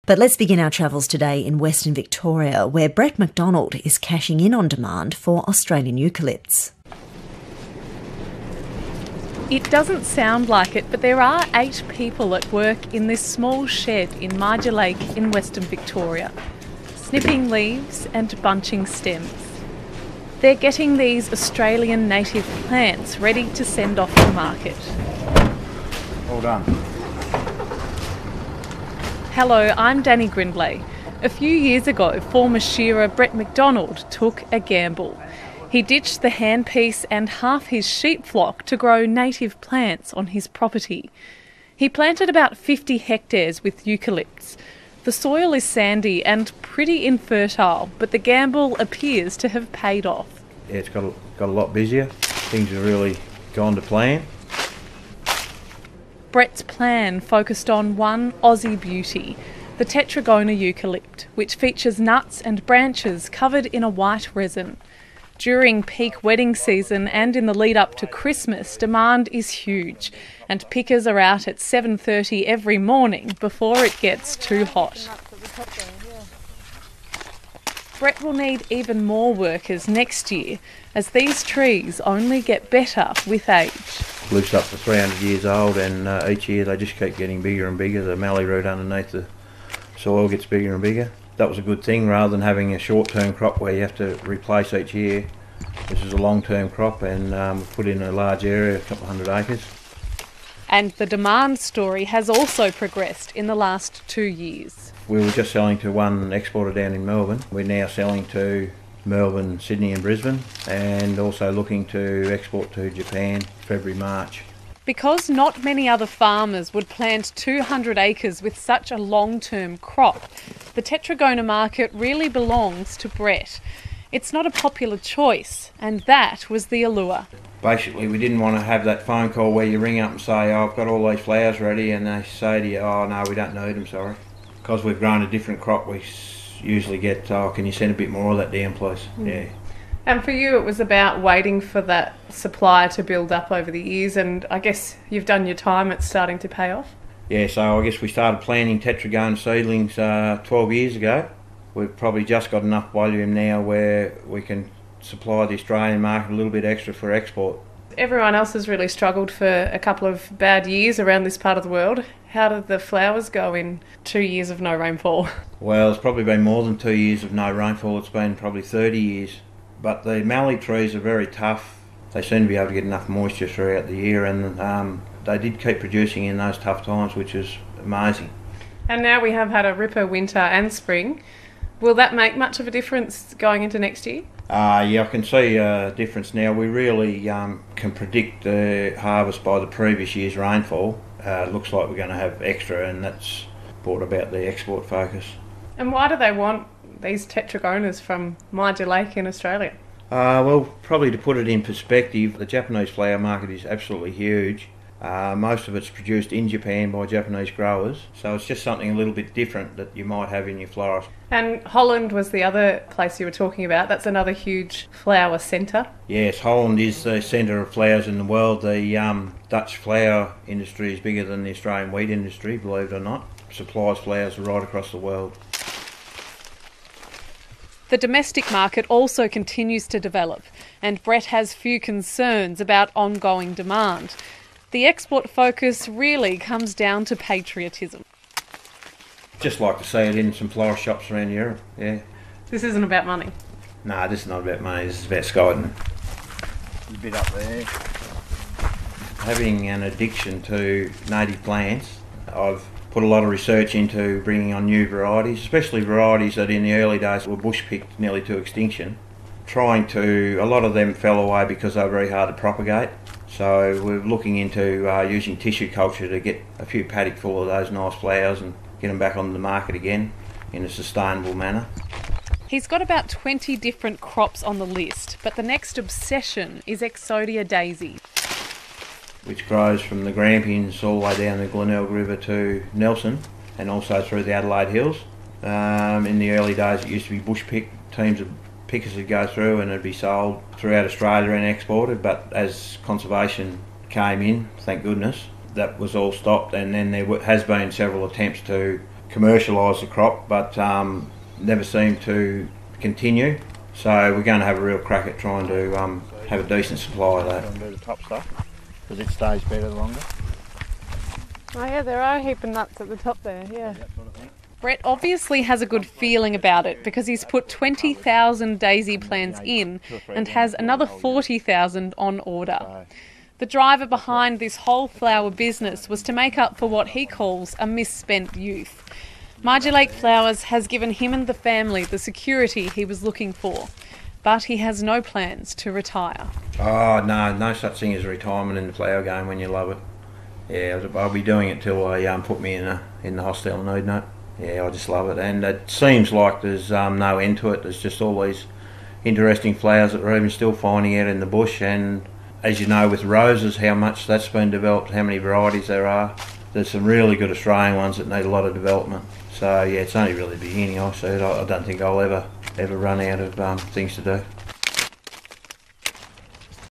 But let's begin our travels today in Western Victoria, where Brett McDonald is cashing in on demand for Australian eucalypts. It doesn't sound like it, but there are 8 people at work in this small shed in Marja Lake in Western Victoria, snipping leaves and bunching stems. They're getting these Australian native plants ready to send off to market. All done. Hello, I'm Danny Grindlay. A few years ago, former shearer Brett McDonald took a gamble. He ditched the handpiece and half his sheep flock to grow native plants on his property. He planted about 50 hectares with eucalypts. The soil is sandy and pretty infertile, but the gamble appears to have paid off. Yeah, it's got a lot busier. Things have really gone to plan. Brett's plan focused on one Aussie beauty, the Tetragona eucalypt, which features nuts and branches covered in a white resin. During peak wedding season and in the lead up to Christmas, demand is huge, and pickers are out at 7:30 every morning before it gets too hot. Brett will need even more workers next year, as these trees only get better with age. Luke's up to 300 years old, and each year they just keep getting bigger and bigger. The mallee root underneath the soil gets bigger and bigger. That was a good thing, rather than having a short-term crop where you have to replace each year. This is a long-term crop, and we've put in a large area, a couple of hundred acres. And the demand story has also progressed in the last 2 years. We were just selling to one exporter down in Melbourne. We're now selling to Melbourne, Sydney and Brisbane, and also looking to export to Japan February, March. Because not many other farmers would plant 200 acres with such a long-term crop, the Tetragona market really belongs to Brett. It's not a popular choice, and that was the allure. Basically, we didn't want to have that phone call where you ring up and say, "Oh, I've got all these flowers ready," and they say to you, "Oh, no, we don't need them, sorry." Because we've grown a different crop, we usually get, "Oh, can you send a bit more of that down, please?" Yeah. And for you, it was about waiting for that supply to build up over the years, and I guess you've done your time, it's starting to pay off? Yeah, so I guess we started planting Tetragona seedlings 12 years ago. We've probably just got enough volume now where we can supply the Australian market a little bit extra for export. Everyone else has really struggled for a couple of bad years around this part of the world. How did the flowers go in 2 years of no rainfall? Well, it's probably been more than 2 years of no rainfall. It's been probably 30 years. But the mallee trees are very tough. They seem to be able to get enough moisture throughout the year, and they did keep producing in those tough times, which is amazing. And now we have had a ripper winter and spring. Will that make much of a difference going into next year? Yeah, I can see a difference now. We really can predict the harvest by the previous year's rainfall. It looks like we're going to have extra, and that's brought about the export focus. And why do they want these tetragonas from Marja Lake in Australia? Well, probably to put it in perspective, the Japanese flower market is absolutely huge. Most of it's produced in Japan by Japanese growers, so it's just something a little bit different that you might have in your florist. And Holland was the other place you were talking about. That's another huge flower centre. Yes, Holland is the centre of flowers in the world. The Dutch flower industry is bigger than the Australian wheat industry, believe it or not. Supplies flowers right across the world. The domestic market also continues to develop, and Brett has few concerns about ongoing demand. The export focus really comes down to patriotism. Just like to see it in some florist shops around Europe, yeah. This isn't about money. No, this is not about money, this is about skiding. A bit up there. Having an addiction to native plants, I've put a lot of research into bringing on new varieties, especially varieties that in the early days were bush picked nearly to extinction. A lot of them fell away because they were very hard to propagate. So we're looking into using tissue culture to get a few paddock full of those nice flowers and get them back on the market again in a sustainable manner. He's got about 20 different crops on the list, but the next obsession is Exodia daisy, which grows from the Grampians all the way down the Glenelg River to Nelson and also through the Adelaide Hills. In the early days it used to be bush picked. Teams of pickers would go through and it'd be sold throughout Australia and exported, but as conservation came in, thank goodness, that was all stopped, and then there has been several attempts to commercialise the crop, but never seemed to continue. So we're going to have a real crack at trying to have a decent supply of that. Do the top stuff because it stays better longer. Oh yeah, there are a heap of nuts at the top there, yeah. Brett obviously has a good feeling about it because he's put 20,000 daisy plants in and has another 40,000 on order. The driver behind this whole flower business was to make up for what he calls a misspent youth. Margie Lake Flowers has given him and the family the security he was looking for, but he has no plans to retire. Oh no such thing as retirement in the flower game when you love it. Yeah, I'll be doing it till I put me in the hostel need note. Yeah, I just love it, and it seems like there's no end to it. There's just all these interesting flowers that we're even still finding out in the bush, and as you know with roses, how much that's been developed, how many varieties there are. There's some really good Australian ones that need a lot of development. So yeah, it's only really the beginning. I don't think I'll ever run out of things to do.